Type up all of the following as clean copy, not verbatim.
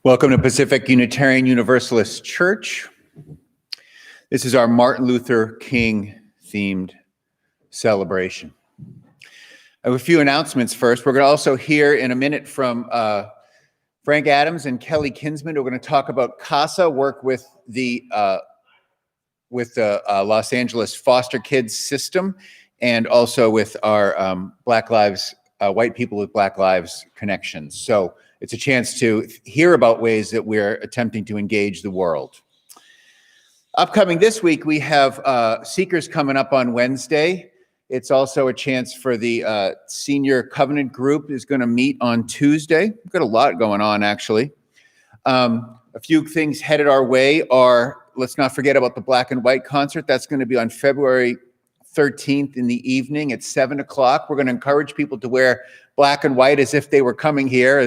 Welcome to Pacific Unitarian Universalist Church. This is our Martin Luther King themed celebration. I have a few announcements first. We're going to also hear in a minute from Frank Adams and Kelly Kinsman. We're going to talk about CASA, work with the Los Angeles foster kids system, and also with our Black Lives, white people with Black Lives connections. So it's a chance to hear about ways that we're attempting to engage the world. Upcoming this week, we have Seekers coming up on Wednesday. It's also a chance for the Senior Covenant Group is going to meet on Tuesday. We've got a lot going on, actually. A few things headed our way are, let's not forget about the Black and White concert. That's going to be on February 13th in the evening at 7 o'clock. We're going to encourage people to wear black and white as if they were coming here,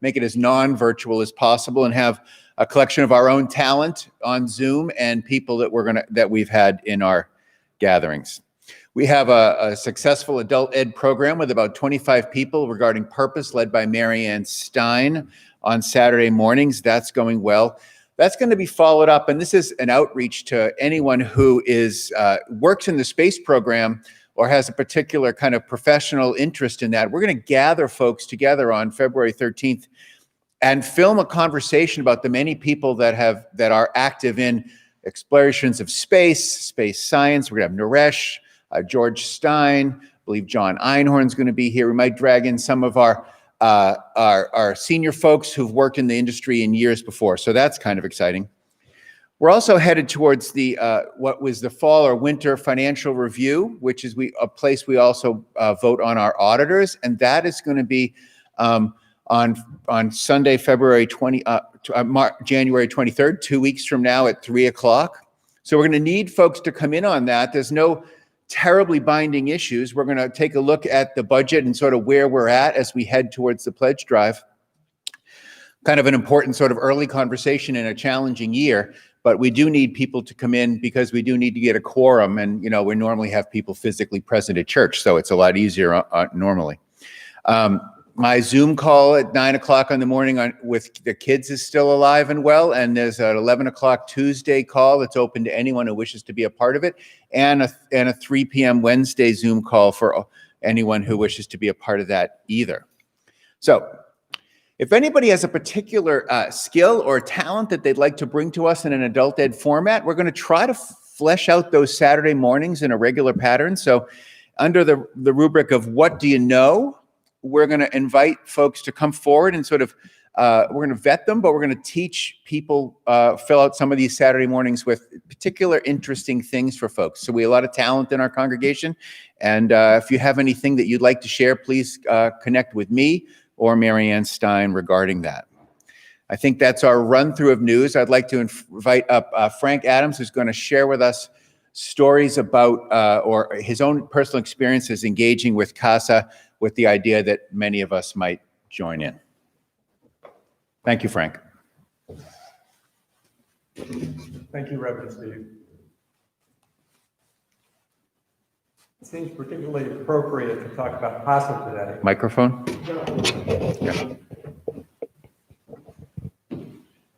make it as non-virtual as possible, and have a collection of our own talent on Zoom and people that we've had in our gatherings. We have a successful adult ed program with about 25 people regarding purpose, led by Mary Ann Stein on Saturday mornings. That's going well. That's going to be followed up, and this is an outreach to anyone who works in the space program or has a particular kind of professional interest in that. We're going to gather folks together on February 13th and film a conversation about the many people that are active in explorations of space science. We're going to have Naresh, George Stein, I believe John Einhorn's going to be here. We might drag in some of our senior folks who've worked in the industry in years before. So that's kind of exciting. We're also headed towards the what was the fall or winter financial review, which is a place we also vote on our auditors, and that is going to be on Sunday, January 23rd, 2 weeks from now at 3 o'clock. So we're going to need folks to come in on that. There's no terribly binding issues. We're going to take a look at the budget and sort of where we're at as we head towards the pledge drive. Kind of an important sort of early conversation in a challenging year, but we do need people to come in because we do need to get a quorum, and we normally have people physically present at church, so it's a lot easier normally. My Zoom call at 9 o'clock in the morning with the kids is still alive and well, and there's an 11 o'clock Tuesday call that's open to anyone who wishes to be a part of it, and a 3 p.m. Wednesday Zoom call for anyone who wishes to be a part of that either. So if anybody has a particular skill or talent that they'd like to bring to us in an adult ed format, we're going to try to flesh out those Saturday mornings in a regular pattern. So under the rubric of what do you know, we're going to invite folks to come forward and sort of, we're going to vet them, but we're going to teach people, fill out some of these Saturday mornings with particular interesting things for folks. So we have a lot of talent in our congregation. And if you have anything that you'd like to share, please connect with me or Mary Ann Stein regarding that. I think that's our run through of news. I'd like to invite up Frank Adams, who's going to share with us stories about, or his own personal experiences engaging with CASA, with the idea that many of us might join in. Thank you, Frank. Thank you, Reverend Steve. It seems particularly appropriate to talk about CASA today. Microphone? Yeah.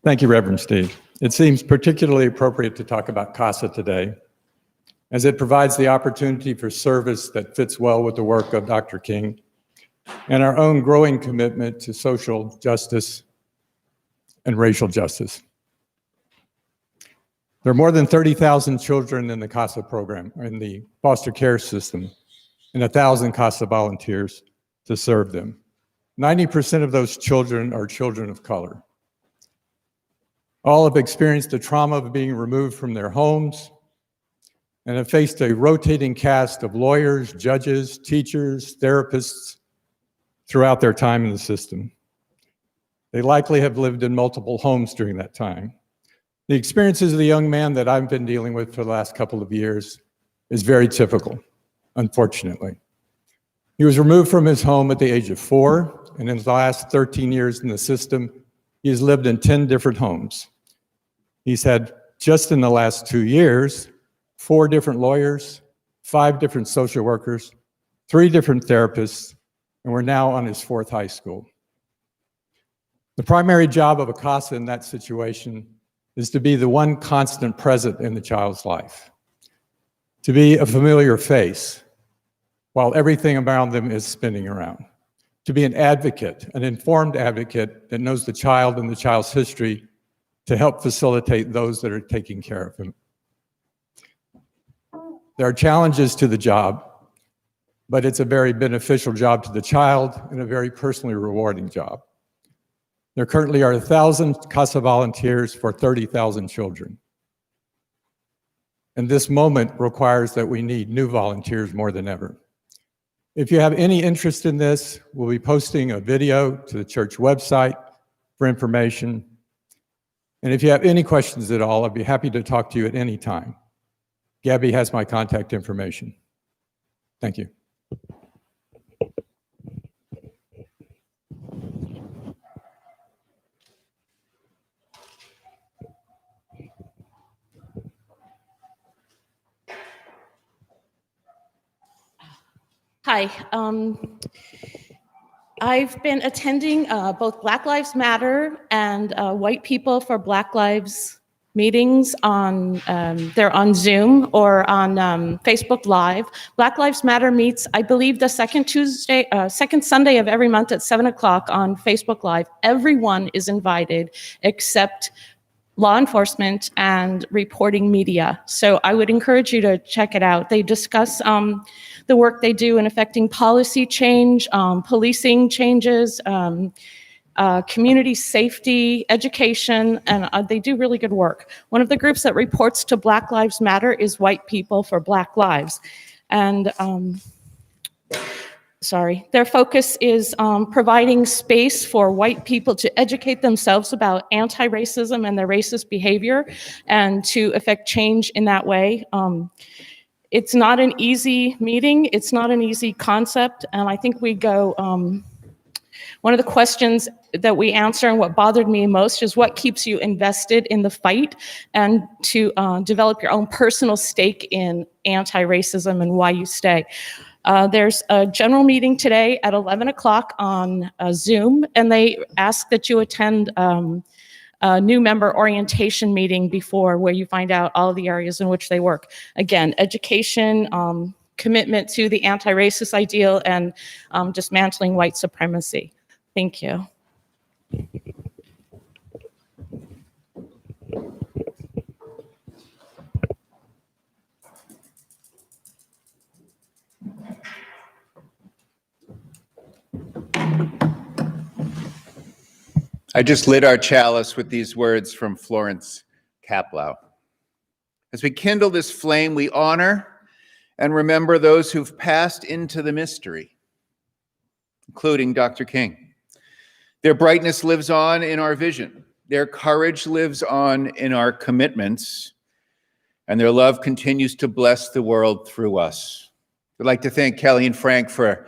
Thank you, Reverend Steve. It seems particularly appropriate to talk about CASA today, as it provides the opportunity for service that fits well with the work of Dr. King and our own growing commitment to social justice and racial justice. There are more than 30,000 children in the CASA program, in the foster care system, and 1,000 CASA volunteers to serve them. 90% of those children are children of color. All have experienced the trauma of being removed from their homes, and have faced a rotating cast of lawyers, judges, teachers, therapists throughout their time in the system. They likely have lived in multiple homes during that time. The experiences of the young man that I've been dealing with for the last couple of years is very typical, unfortunately. He was removed from his home at the age of 4, and in the last 13 years in the system, he has lived in 10 different homes. He's had, just in the last 2 years, 4 different lawyers, 5 different social workers, 3 different therapists, and we're now on his 4th high school. The primary job of a CASA in that situation is to be the one constant present in the child's life, to be a familiar face while everything around them is spinning around, to be an advocate, an informed advocate that knows the child and the child's history to help facilitate those that are taking care of him. There are challenges to the job, but it's a very beneficial job to the child and a very personally rewarding job. There currently are 1,000 CASA volunteers for 30,000 children. And this moment requires that we need new volunteers more than ever. If you have any interest in this, we'll be posting a video to the church website for information. And if you have any questions at all, I'd be happy to talk to you at any time. Gabby has my contact information. Thank you. Hi, I've been attending both Black Lives Matter and White People for Black Lives meetings on, they're on Zoom or on Facebook Live. Black Lives Matter meets, I believe, the second Sunday of every month at 7 o'clock on Facebook Live. Everyone is invited except law enforcement and reporting media. So I would encourage you to check it out. They discuss the work they do in affecting policy change, policing changes, community safety, education, and they do really good work. One of the groups that reports to Black Lives Matter is White People for Black Lives. And their focus is providing space for white people to educate themselves about anti-racism and their racist behavior and to affect change in that way. It's not an easy meeting. It's not an easy concept. And I think we go, one of the questions that we answer and what bothered me most is what keeps you invested in the fight and to develop your own personal stake in anti-racism and why you stay. There's a general meeting today at 11 o'clock on Zoom, and they ask that you attend a new member orientation meeting before, where you find out all of the areas in which they work. Again, education, commitment to the anti-racist ideal, and dismantling white supremacy. Thank you. I just lit our chalice with these words from Florence Kaplow. As we kindle this flame, we honor and remember those who've passed into the mystery, including Dr. King. Their brightness lives on in our vision. Their courage lives on in our commitments, and their love continues to bless the world through us. I'd like to thank Kelly and Frank for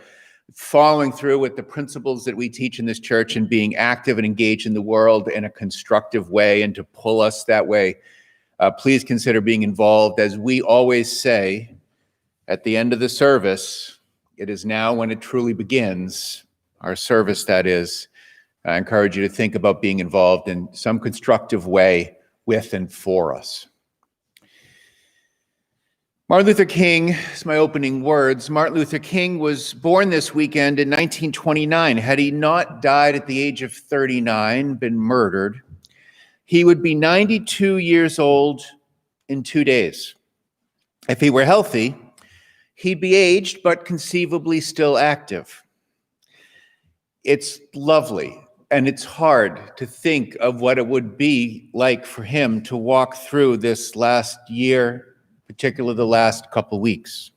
following through with the principles that we teach in this church and being active and engaged in the world in a constructive way and to pull us that way. Please consider being involved. As we always say at the end of the service, it is now when it truly begins, our service that is. I encourage you to think about being involved in some constructive way with and for us. Martin Luther King is my opening words. Martin Luther King was born this weekend in 1929. Had he not died at the age of 39, been murdered, he would be 92 years old in 2 days. If he were healthy, he'd be aged, but conceivably still active. It's lovely, and it's hard to think of what it would be like for him to walk through this last year, particularly the last couple weeks.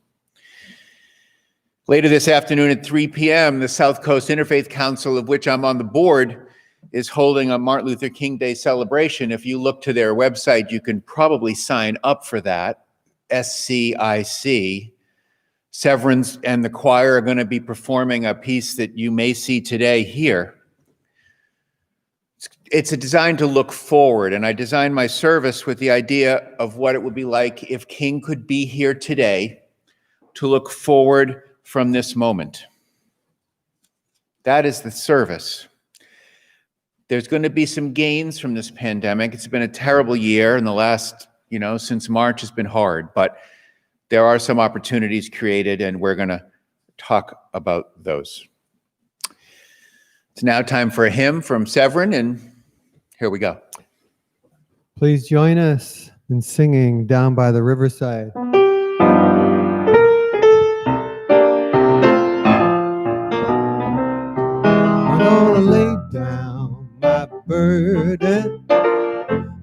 Later this afternoon at 3 p.m., the South Coast Interfaith Council, of which I'm on the board, is holding a Martin Luther King Day celebration. If you look to their website, you can probably sign up for that, SCIC. Severance and the choir are going to be performing a piece that you may see today here. It's designed to look forward, and I designed my service with the idea of what it would be like if King could be here today to look forward from this moment. That is the service. there's going to be some gains from this pandemic. It's been a terrible year, and the last, since March has been hard, but there are some opportunities created, and we're going to talk about those. It's now time for a hymn from Severin, and here we go. Please join us in singing Down by the Riverside. I'm gonna lay down my burden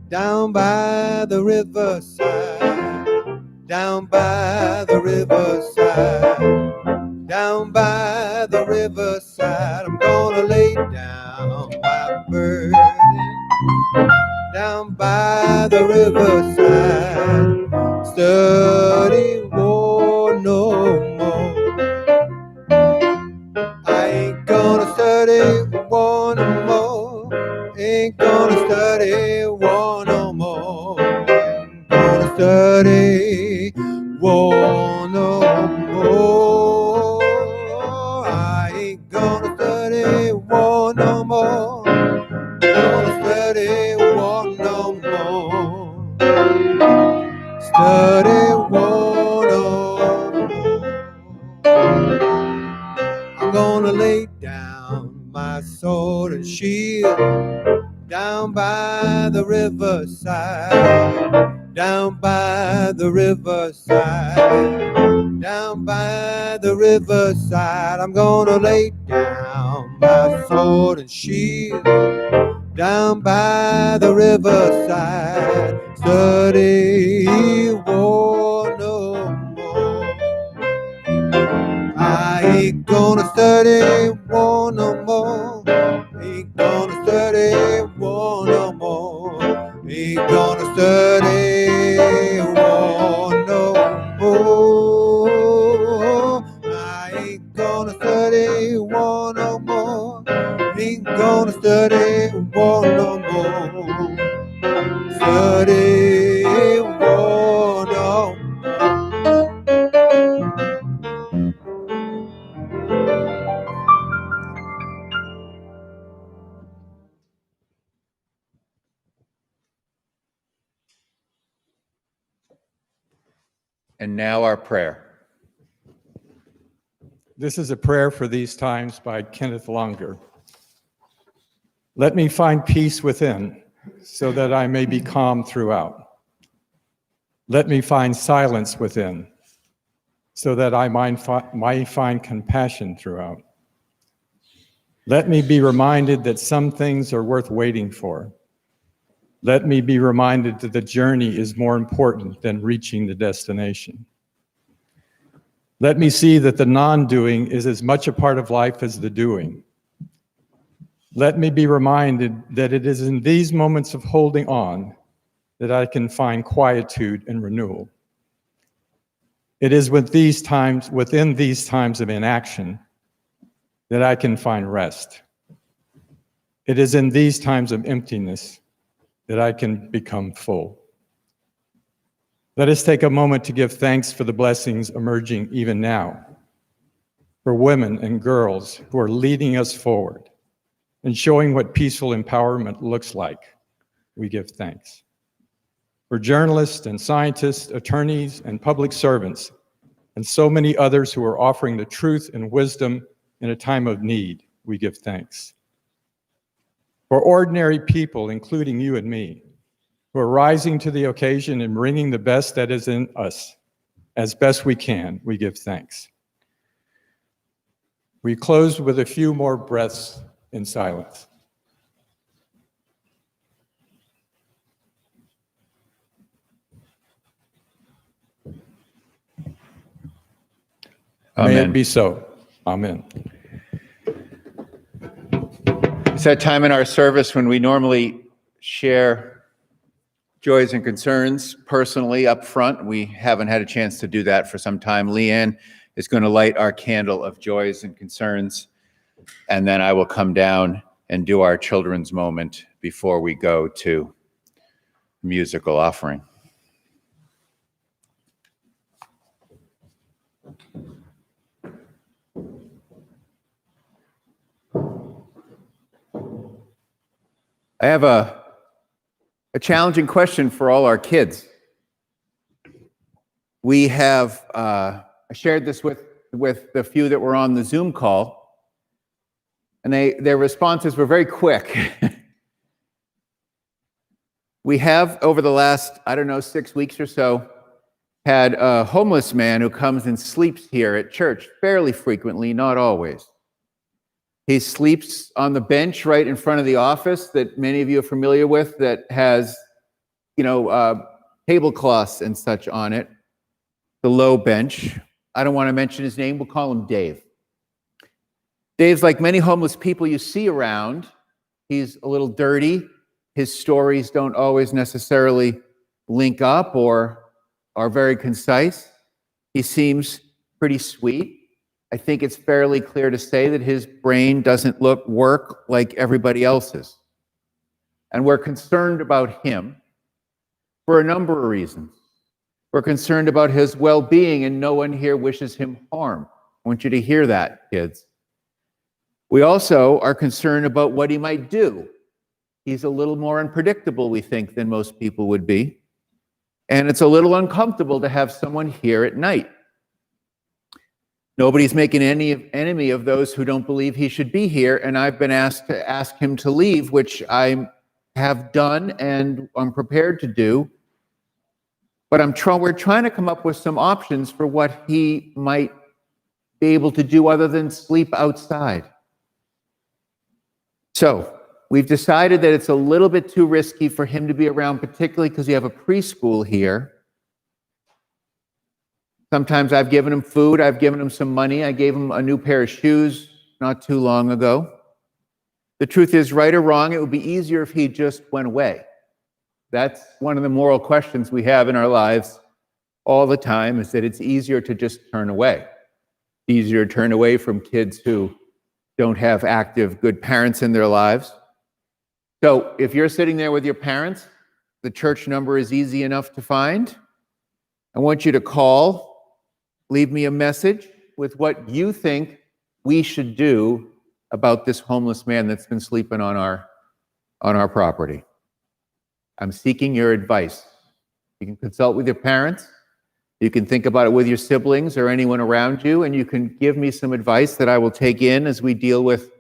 down by the riverside, down by the riverside, down by the riverside. I'm gonna lay down my burden down by the riverside. Study war no more. I ain't gonna study war no more. Ain't gonna study war no more. Ain't gonna study war no more. I ain't gonna study war no more. Gonna study war no more. Study war no more. I'm gonna lay down my sword and shield down by the riverside, down by the riverside, down by the riverside. I'm gonna lay down my sword and shield down by the riverside. Study war no more. I ain't gonna study war no more. Ain't gonna study war no more. Ain't gonna study war no more. I ain't gonna study war no more. Ain't gonna study war no more. Study war no more. And now our prayer. This is a prayer for these times by Kenneth Longer. Let me find peace within, so that I may be calm throughout. Let me find silence within, so that I might find compassion throughout. Let me be reminded that some things are worth waiting for. Let me be reminded that the journey is more important than reaching the destination. Let me see that the non-doing is as much a part of life as the doing. Let me be reminded that it is in these moments of holding on that I can find quietude and renewal. It is within these times of inaction that I can find rest. It is in these times of emptiness that I can become full. Let us take a moment to give thanks for the blessings emerging even now, for women and girls who are leading us forward and showing what peaceful empowerment looks like. We give thanks. For journalists and scientists, attorneys and public servants, and so many others who are offering the truth and wisdom in a time of need, we give thanks. For ordinary people, including you and me, who are rising to the occasion and bringing the best that is in us as best we can, we give thanks. We close with a few more breaths in silence. May it be so. Amen. It's that time in our service when we normally share joys and concerns personally up front. We haven't had a chance to do that for some time. Leanne is going to light our candle of joys and concerns, and then I will come down and do our children's moment before we go to musical offering. I have a challenging question for all our kids. We have, I shared this with the few that were on the Zoom call, and their responses were very quick. We have, over the last, 6 weeks or so, had a homeless man who comes and sleeps here at church fairly frequently, not always. He sleeps on the bench right in front of the office that many of you are familiar with, that has, tablecloths and such on it, the low bench. I don't want to mention his name, we'll call him Dave. Dave's like many homeless people you see around. He's a little dirty. His stories don't always necessarily link up or are very concise. He seems pretty sweet. I think it's fairly clear to say that his brain doesn't work like everybody else's. And we're concerned about him for a number of reasons. We're concerned about his well-being, and no one here wishes him harm. I want you to hear that, kids. We also are concerned about what he might do. He's a little more unpredictable, we think, than most people would be. And it's a little uncomfortable to have someone here at night. Nobody's making any enemy of those who don't believe he should be here, and I've been asked to ask him to leave, which I have done and I'm prepared to do. But we're trying to come up with some options for what he might be able to do other than sleep outside. So we've decided that it's a little bit too risky for him to be around, particularly because we have a preschool here. Sometimes I've given him food, I've given him some money, I gave him a new pair of shoes not too long ago. The truth is, right or wrong, it would be easier if he just went away. That's one of the moral questions we have in our lives all the time, is that it's easier to just turn away. It's easier to turn away from kids who don't have active, good parents in their lives. So if you're sitting there with your parents, the church number is easy enough to find. I want you to call, leave me a message with what you think we should do about this homeless man that's been sleeping on our property. I'm seeking your advice. You can consult with your parents. You can think about it with your siblings or anyone around you, and you can give me some advice that I will take in as we deal with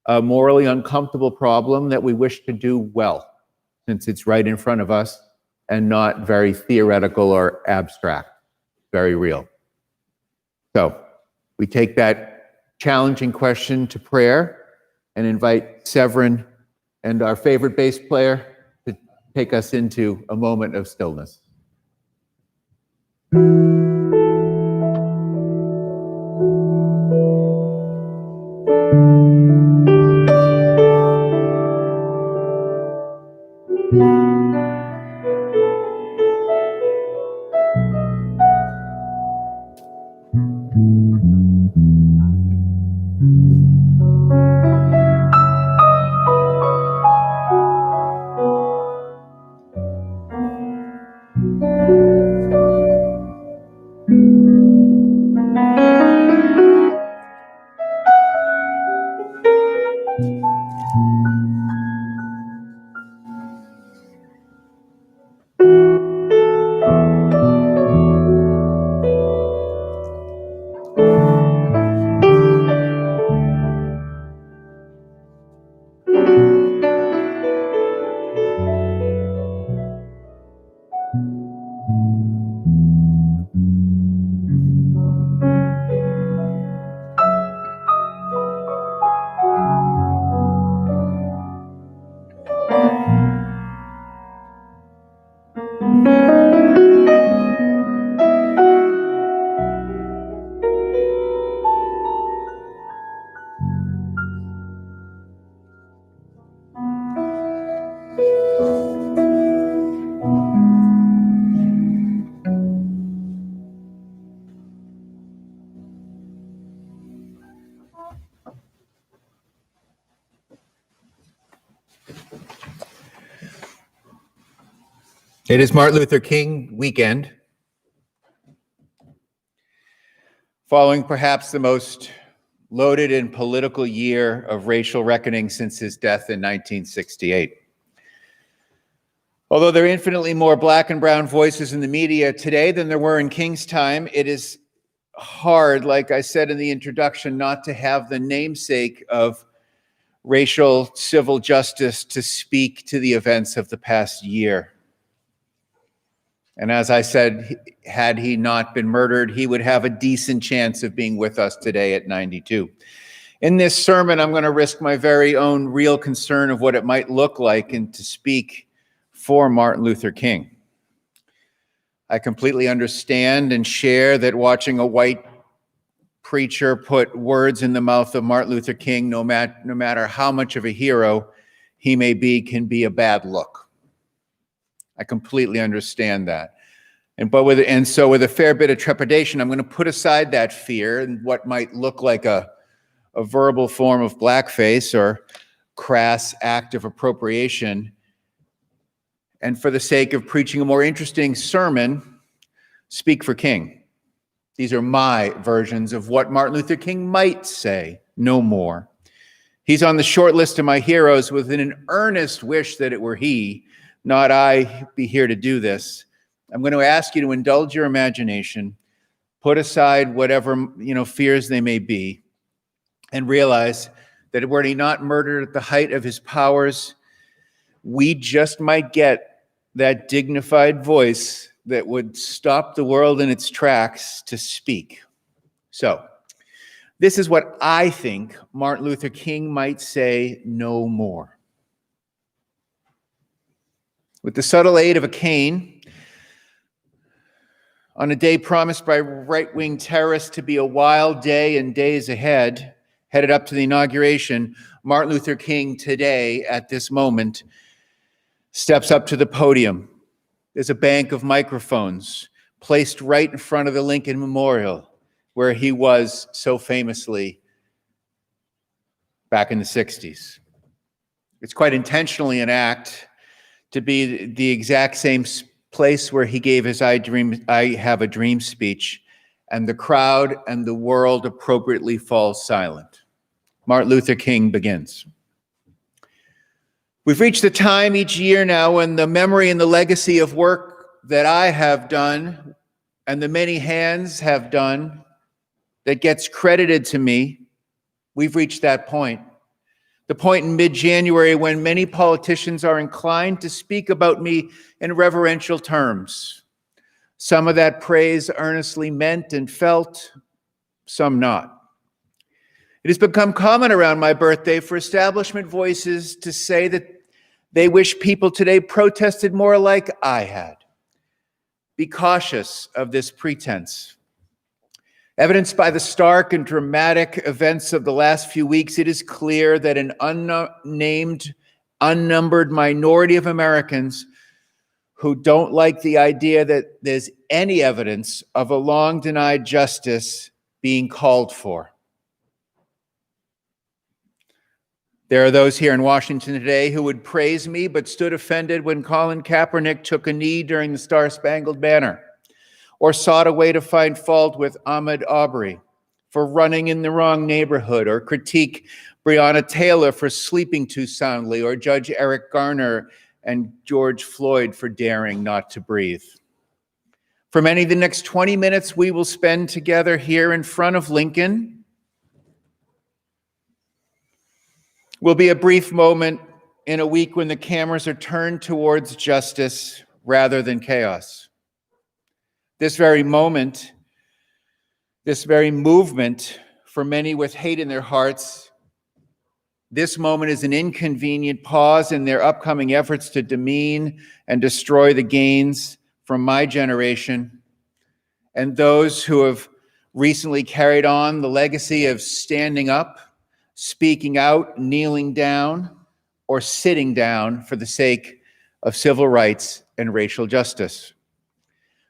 a morally uncomfortable problem that we wish to do well, since it's right in front of us and not very theoretical or abstract, very real. So we take that challenging question to prayer and invite Severin and our favorite bass player to take us into a moment of stillness. It is Martin Luther King weekend, following perhaps the most loaded and political year of racial reckoning since his death in 1968. Although there are infinitely more black and brown voices in the media today than there were in King's time, it is hard, like I said in the introduction, not to have the namesake of racial civil justice to speak to the events of the past year. And as I said, had he not been murdered, he would have a decent chance of being with us today at 92. In this sermon, I'm going to risk my very own real concern of what it might look like and to speak for Martin Luther King. I completely understand and share that watching a white preacher put words in the mouth of Martin Luther King, no matter how much of a hero he may be, can be a bad look. I completely understand that. So with a fair bit of trepidation, I'm going to put aside that fear and what might look like a verbal form of blackface or crass act of appropriation. And for the sake of preaching a more interesting sermon, speak for King. These are my versions of what Martin Luther King might say, no more. He's on the short list of my heroes with an earnest wish that it were he, not I, be here to do this. I'm going to ask you to indulge your imagination, put aside whatever fears they may be, and realize that were he not murdered at the height of his powers, we just might get that dignified voice that would stop the world in its tracks to speak. So, this is what I think Martin Luther King might say no more. With the subtle aid of a cane, on a day promised by right-wing terrorists to be a wild day and days ahead, headed up to the inauguration, Martin Luther King today, at this moment, steps up to the podium. There's a bank of microphones placed right in front of the Lincoln Memorial, where he was so famously back in the 60s. It's quite intentionally an act to be the exact same place where he gave his I Have a Dream speech, and the crowd and the world appropriately falls silent. Martin Luther King begins. We've reached the time each year now when the memory and the legacy of work that I have done and the many hands have done that gets credited to me, we've reached that point. The point in mid-January when many politicians are inclined to speak about me in reverential terms. Some of that praise earnestly meant and felt, some not. It has become common around my birthday for establishment voices to say that they wish people today protested more like I had. Be cautious of this pretense. Evidenced by the stark and dramatic events of the last few weeks, it is clear that an unnamed, unnumbered minority of Americans who don't like the idea that there's any evidence of a long-denied justice being called for. There are those here in Washington today who would praise me but stood offended when Colin Kaepernick took a knee during the Star-Spangled Banner, or sought a way to find fault with Ahmaud Arbery for running in the wrong neighborhood, or critique Breonna Taylor for sleeping too soundly, or Judge Eric Garner and George Floyd for daring not to breathe. For many, the next 20 minutes we will spend together here in front of Lincoln will be a brief moment in a week when the cameras are turned towards justice rather than chaos. This very moment, this very movement, for many with hate in their hearts, this moment is an inconvenient pause in their upcoming efforts to demean and destroy the gains from my generation and those who have recently carried on the legacy of standing up, speaking out, kneeling down, or sitting down for the sake of civil rights and racial justice.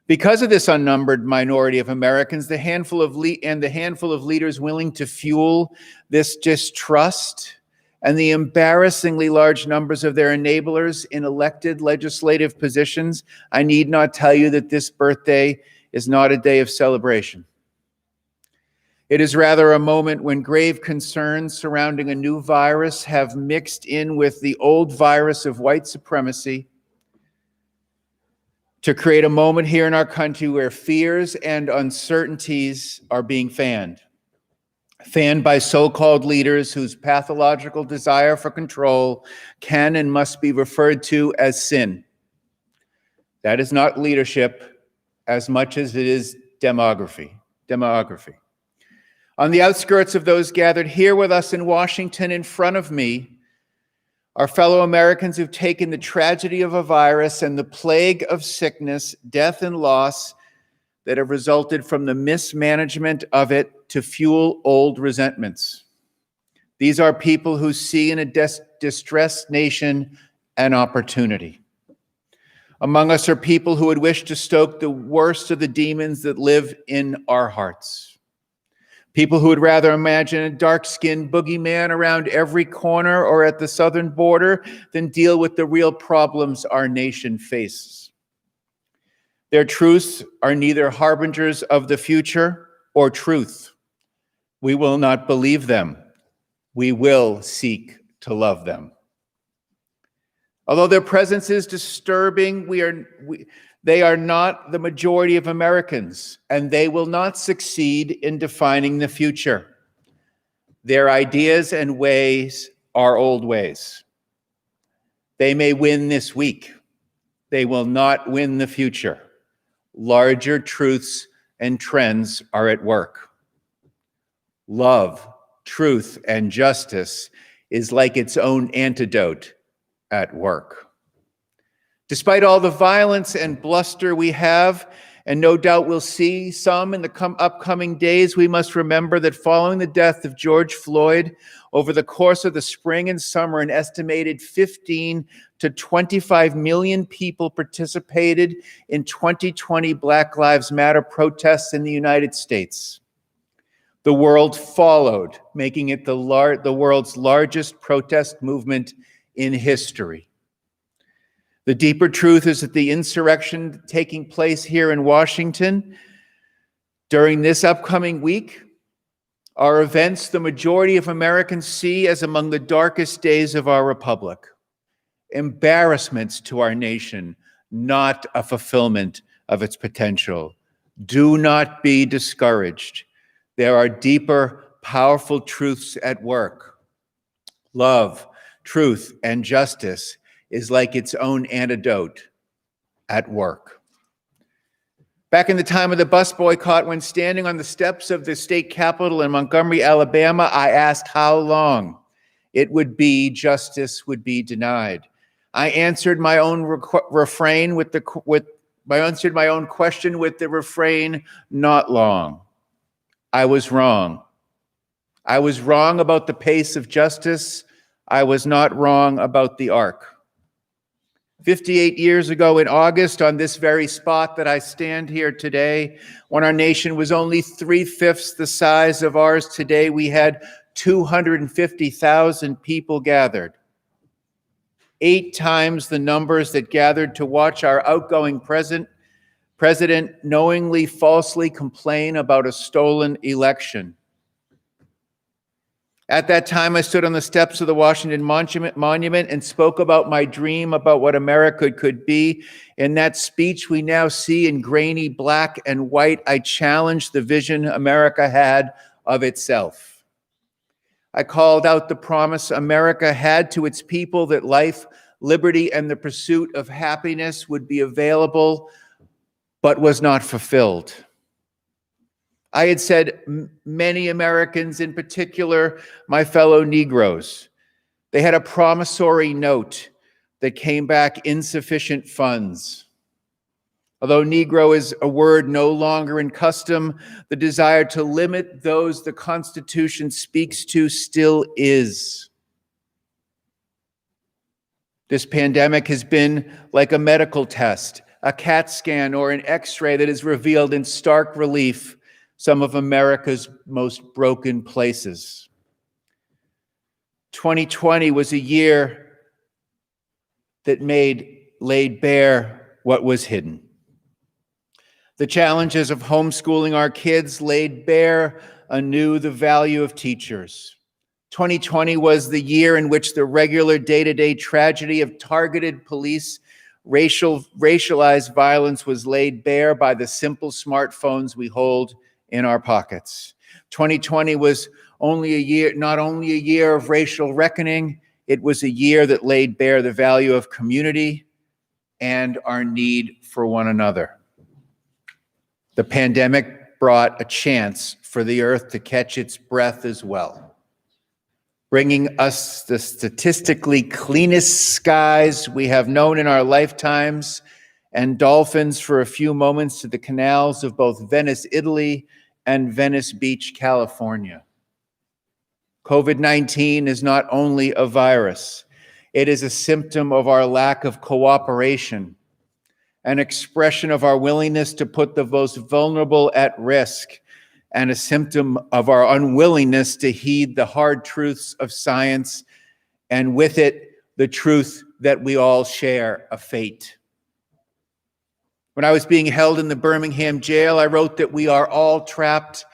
Because of this unnumbered minority of Americans, the handful of leaders willing to fuel this distrust and the embarrassingly large numbers of their enablers in elected legislative positions, I need not tell you that this birthday is not a day of celebration. It is rather a moment when grave concerns surrounding a new virus have mixed in with the old virus of white supremacy, to create a moment here in our country where fears and uncertainties are being fanned by so-called leaders whose pathological desire for control can and must be referred to as sin. That is not leadership as much as it is demography. On the outskirts of those gathered here with us in Washington, in front of me, are fellow Americans who've taken the tragedy of a virus and the plague of sickness, death, and loss that have resulted from the mismanagement of it to fuel old resentments. These are people who see in a distressed nation an opportunity. Among us are people who would wish to stoke the worst of the demons that live in our hearts. People who would rather imagine a dark-skinned boogeyman around every corner or at the southern border than deal with the real problems our nation faces. Their truths are neither harbingers of the future or truth. We will not believe them. We will seek to love them. Although their presence is disturbing, they are not the majority of Americans, and they will not succeed in defining the future. Their ideas and ways are old ways. They may win this week. They will not win the future. Larger truths and trends are at work. Love, truth, and justice is like its own antidote at work. Despite all the violence and bluster we have, and no doubt we'll see some in the upcoming days, we must remember that following the death of George Floyd, over the course of the spring and summer, an estimated 15 to 25 million people participated in 2020 Black Lives Matter protests in the United States. The world followed, making it the world's largest protest movement in history. The deeper truth is that the insurrection taking place here in Washington during this upcoming week are events the majority of Americans see as among the darkest days of our republic. Embarrassments to our nation, not a fulfillment of its potential. Do not be discouraged. There are deeper, powerful truths at work. Love, truth, and justice is like its own antidote at work. Back in the time of the bus boycott, when standing on the steps of the state capitol in Montgomery, Alabama, I asked how long it would be justice would be denied. I answered my own question with the refrain, not long. I was wrong. I was wrong about the pace of justice. I was not wrong about the arc. 58 years ago in August, on this very spot that I stand here today, when our nation was only 3/5 the size of ours today, we had 250,000 people gathered. 8 times the numbers that gathered to watch our outgoing president knowingly falsely complain about a stolen election. At that time, I stood on the steps of the Washington Monument and spoke about my dream about what America could be. In that speech we now see in grainy black and white, I challenged the vision America had of itself. I called out the promise America had to its people that life, liberty, and the pursuit of happiness would be available, but was not fulfilled. I had said many Americans, in particular my fellow Negroes, they had a promissory note that came back insufficient funds. Although Negro is a word no longer in custom, the desire to limit those the Constitution speaks to still is. This pandemic has been like a medical test, a CAT scan, or an X-ray that has revealed in stark relief some of America's most broken places. 2020 was a year that laid bare what was hidden. The challenges of homeschooling our kids laid bare anew the value of teachers. 2020 was the year in which the regular day-to-day tragedy of targeted police Racialized violence was laid bare by the simple smartphones we hold in our pockets. 2020 was not only a year of racial reckoning, it was a year that laid bare the value of community and our need for one another. The pandemic brought a chance for the earth to catch its breath as well, bringing us the statistically cleanest skies we have known in our lifetimes and dolphins for a few moments to the canals of both Venice, Italy, and Venice Beach, California. COVID-19 is not only a virus, it is a symptom of our lack of cooperation, an expression of our willingness to put the most vulnerable at risk, and a symptom of our unwillingness to heed the hard truths of science, and with it, the truth that we all share a fate. When I was being held in the Birmingham jail, I wrote that we are all trapped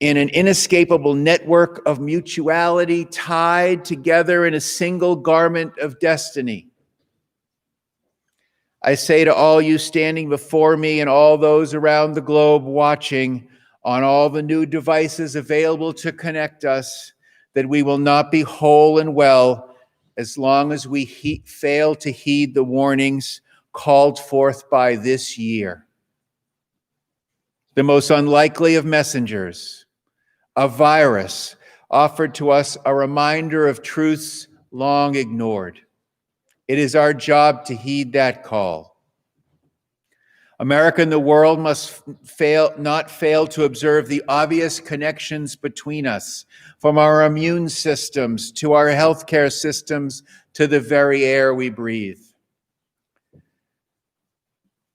in an inescapable network of mutuality, tied together in a single garment of destiny. I say to all you standing before me and all those around the globe watching on all the new devices available to connect us, that we will not be whole and well as long as we fail to heed the warnings called forth by this year. The most unlikely of messengers, a virus, offered to us a reminder of truths long ignored. It is our job to heed that call. America and the world must not fail to observe the obvious connections between us, from our immune systems to our healthcare systems to the very air we breathe.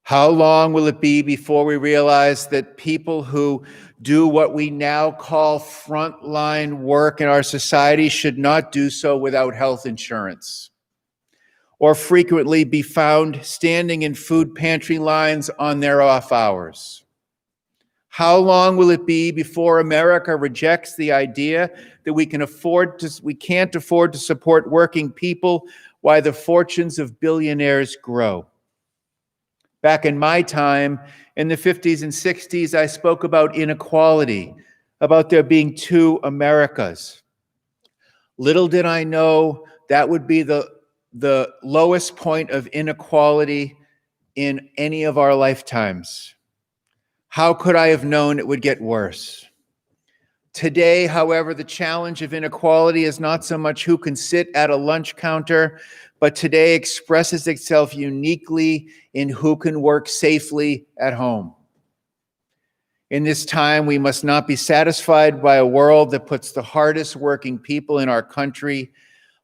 How long will it be before we realize that people who do what we now call frontline work in our society should not do so without health insurance, or frequently be found standing in food pantry lines on their off hours? How long will it be before America rejects the idea that we can't afford to support working people while the fortunes of billionaires grow? Back in my time, in the 50s and 60s, I spoke about inequality, about there being two Americas. Little did I know that would be the lowest point of inequality in any of our lifetimes. How could I have known it would get worse? Today, however, the challenge of inequality is not so much who can sit at a lunch counter, but today expresses itself uniquely in who can work safely at home. In this time, we must not be satisfied by a world that puts the hardest working people in our country,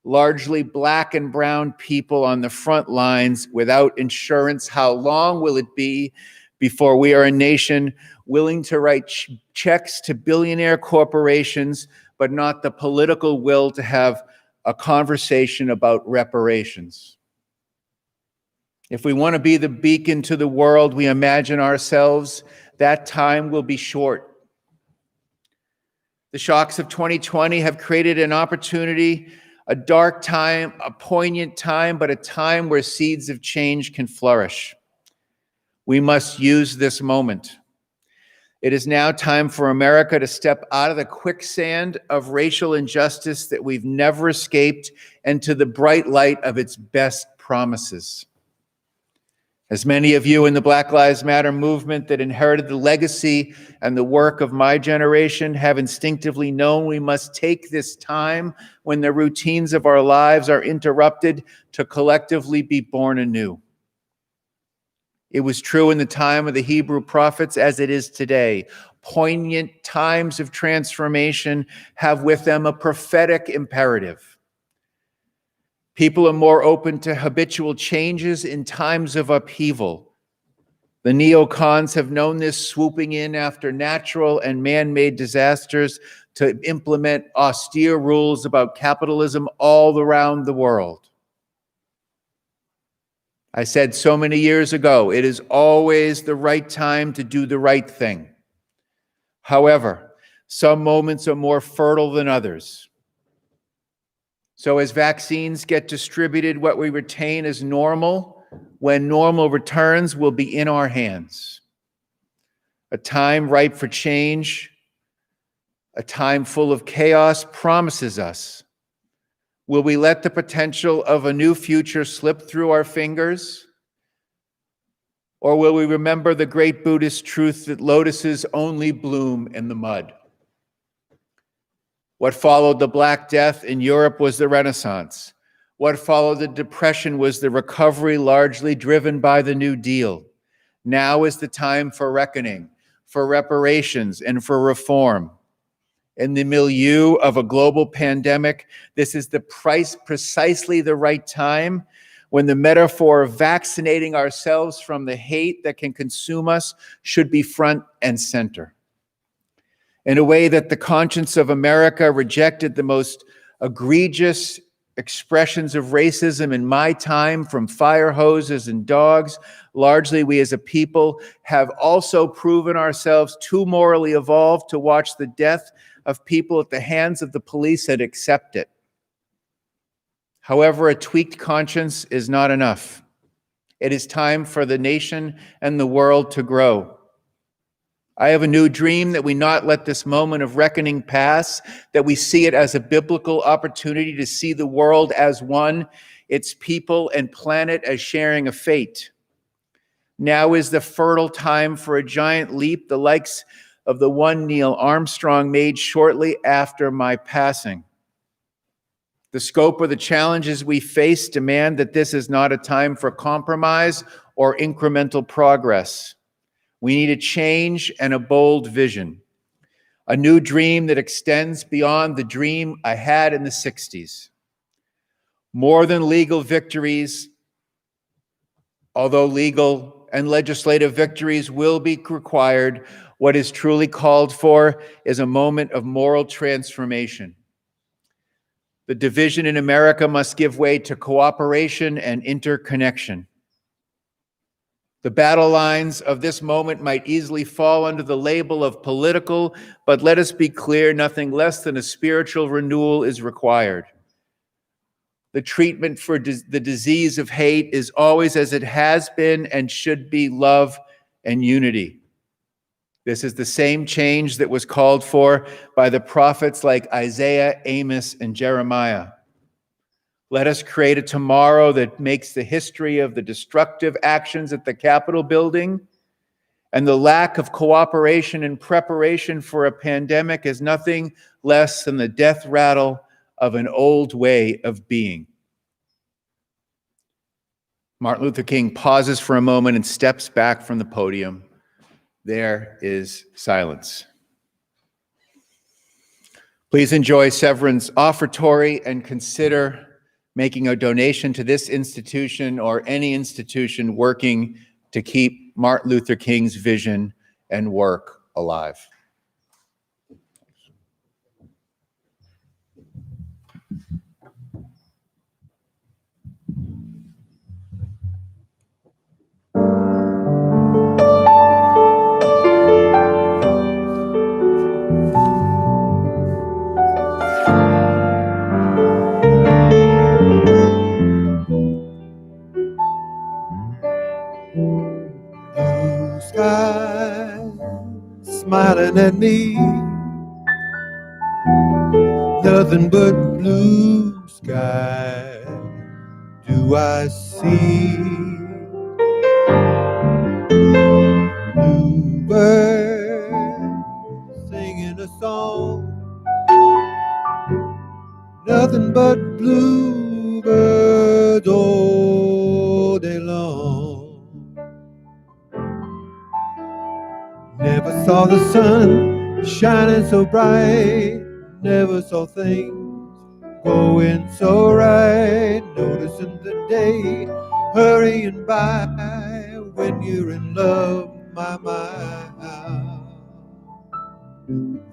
largely Black and brown people, on the front lines without insurance. How long will it be before we are a nation willing to write checks to billionaire corporations, but not the political will to have a conversation about reparations? If we want to be the beacon to the world we imagine ourselves, that time will be short. The shocks of 2020 have created an opportunity, a dark time, a poignant time, but a time where seeds of change can flourish. We must use this moment. It is now time for America to step out of the quicksand of racial injustice that we've never escaped and to the bright light of its best promises. As many of you in the Black Lives Matter movement that inherited the legacy and the work of my generation have instinctively known, we must take this time when the routines of our lives are interrupted to collectively be born anew. It was true in the time of the Hebrew prophets as it is today. Poignant times of transformation have with them a prophetic imperative. People are more open to habitual changes in times of upheaval. The neocons have known this, swooping in after natural and man-made disasters to implement austere rules about capitalism all around the world. I said so many years ago, it is always the right time to do the right thing. However, some moments are more fertile than others. So as vaccines get distributed, what we retain as normal when normal returns will be in our hands. A time ripe for change, a time full of chaos promises us. Will we let the potential of a new future slip through our fingers? Or will we remember the great Buddhist truth that lotuses only bloom in the mud? What followed the Black Death in Europe was the Renaissance. What followed the Depression was the recovery largely driven by the New Deal. Now is the time for reckoning, for reparations, and for reform. In the milieu of a global pandemic, this is precisely the right time when the metaphor of vaccinating ourselves from the hate that can consume us should be front and center. In a way that the conscience of America rejected the most egregious expressions of racism in my time, from fire hoses and dogs, largely we as a people have also proven ourselves too morally evolved to watch the death of people at the hands of the police and accept it. However, a tweaked conscience is not enough. It is time for the nation and the world to grow. I have a new dream that we not let this moment of reckoning pass, that we see it as a biblical opportunity to see the world as one, its people and planet as sharing a fate. Now is the fertile time for a giant leap, the likes of the one Neil Armstrong made shortly after my passing. The scope of the challenges we face demand that this is not a time for compromise or incremental progress. We need a change and a bold vision, a new dream that extends beyond the dream I had in the 60s. More than legal victories, although legal and legislative victories will be required, what is truly called for is a moment of moral transformation. The division in America must give way to cooperation and interconnection. The battle lines of this moment might easily fall under the label of political, but let us be clear, nothing less than a spiritual renewal is required. The treatment for the disease of hate is always, as it has been and should be, love and unity. This is the same change that was called for by the prophets like Isaiah, Amos, and Jeremiah. Let us create a tomorrow that makes the history of the destructive actions at the Capitol building and the lack of cooperation and preparation for a pandemic as nothing less than the death rattle of an old way of being. Martin Luther King pauses for a moment and steps back from the podium. There is silence. Please enjoy Severin's offertory and consider making a donation to this institution or any institution working to keep Martin Luther King's vision and work alive. Blue sky smiling at me, nothing but blue sky do I see. Bluebird singing a song, nothing but bluebirds all day long. Never saw the sun shining so bright, never saw things going so right. Noticing the day hurrying by, when you're in love, my, how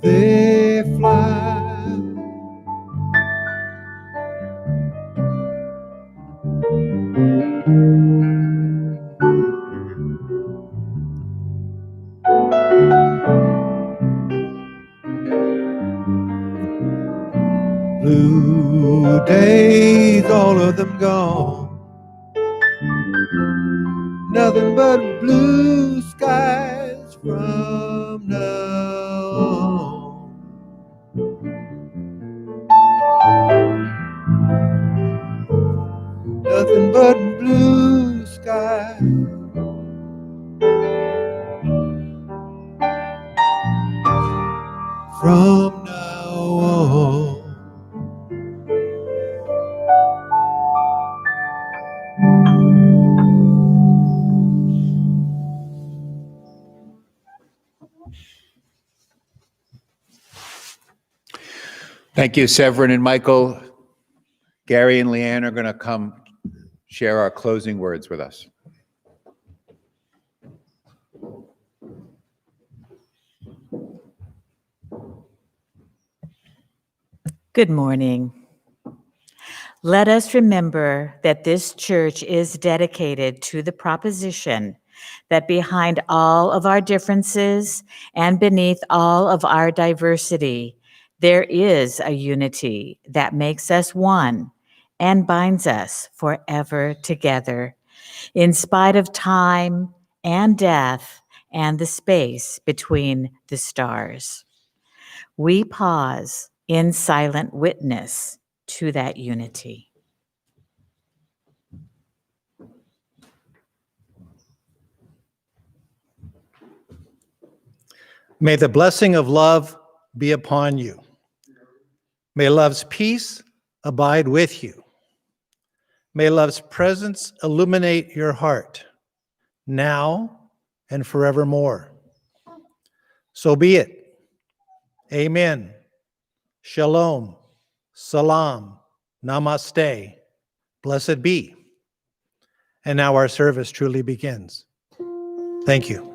they fly. Blue days, all of them gone. nothing but blue skies from now on. Nothing but blue skies. From now on. Thank you, Severin and Michael. Gary and Leanne are going to come share our closing words with us. Good morning. Let us remember that this church is dedicated to the proposition that behind all of our differences and beneath all of our diversity, there is a unity that makes us one and binds us forever together, in spite of time and death and the space between the stars. We pause in silent witness to that unity. May the blessing of love be upon you. May love's peace abide with you. May love's presence illuminate your heart, now and forevermore. So be it. Amen. Shalom. Salam. Namaste. Blessed be. And now our service truly begins. Thank you.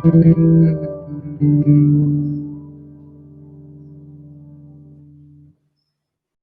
you.